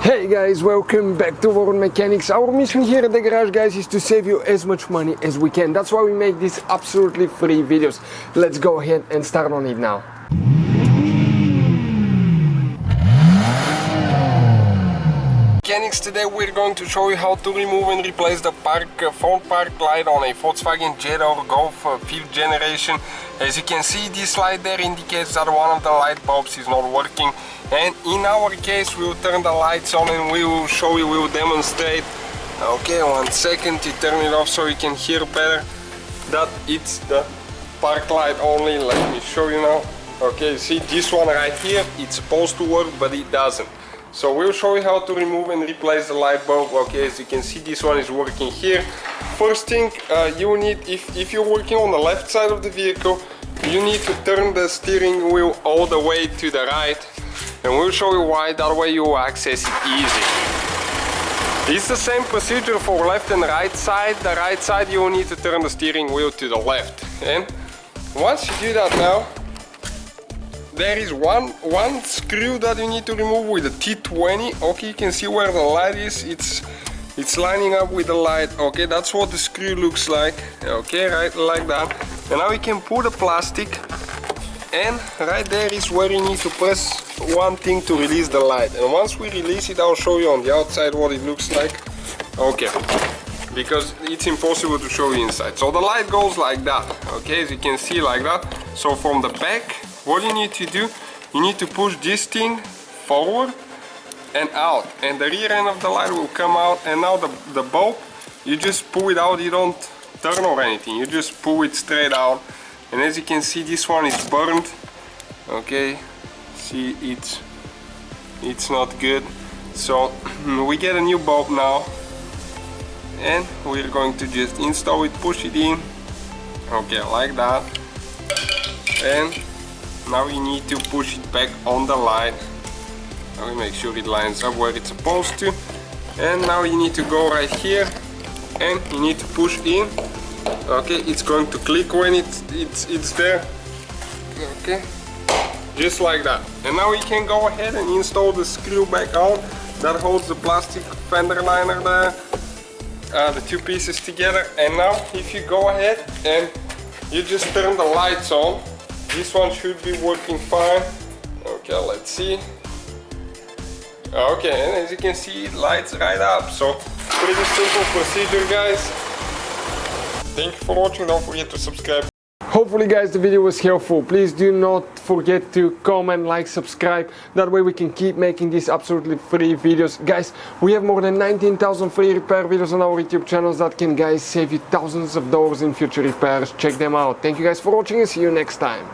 Hey guys, welcome back to World Mechanics. Our mission here at the garage, guys, is to save you as much money as we can. That's why we make these absolutely free videos. Let's go ahead and start on it now. Mechanics, today we're going to show you how to remove and replace the front park light on a Volkswagen Jetta or Golf 5th generation. As you can see, this light there indicates that one of the light bulbs is not working, and in our case we will turn the lights on and we will show you, we will demonstrate. Okay, 1 second to turn it off so you can hear better that it's the park light only. Let me show you now. Okay, see this one right here, it's supposed to work but it doesn't. So we'll show you how to remove and replace the light bulb. Okay, as you can see, this one is working here. First thing you need, if you're working on the left side of the vehicle, you need to turn the steering wheel all the way to the right, and we'll show you why. That way you will access it easy. It's the same procedure for left and right side. The right side you will need to turn the steering wheel to the left, and once you do that now, there is one screw that you need to remove with the T20. Okay, you can see where the light is. It's lining up with the light. Okay, that's what the screw looks like. Okay, right like that. And now you can pull the plastic, and right there is where you need to press one thing to release the light. And once we release it, I'll show you on the outside what it looks like. Okay, because it's impossible to show you inside. So the light goes like that. Okay, as you can see, like that. So from the back, what you need to do, you need to push this thing forward and out, and the rear end of the light will come out. And now the bulb, you just pull it out, you don't turn or anything, you just pull it straight out. And as you can see, this one is burned. Okay, see, it's not good. So we get a new bulb now, and we're going to just install it, push it in. Okay, like that. And now you need to push it back on the light. Now we make sure it lines up where it's supposed to. And now you need to go right here and you need to push in. Okay, it's going to click when it's there. Okay, just like that. And now we can go ahead and install the screw back on that holds the plastic fender liner there, the two pieces together. And now if you go ahead and you just turn the lights on, this one should be working fine. Okay, let's see. Okay, and as you can see, it lights right up. So pretty simple procedure, guys. Thank you for watching. Don't forget to subscribe. Hopefully, guys, the video was helpful. Please do not forget to comment, like, subscribe. That way we can keep making these absolutely free videos. Guys, we have more than 19,000 free repair videos on our YouTube channels that can, guys, save you thousands of dollars in future repairs. Check them out. Thank you guys for watching and see you next time.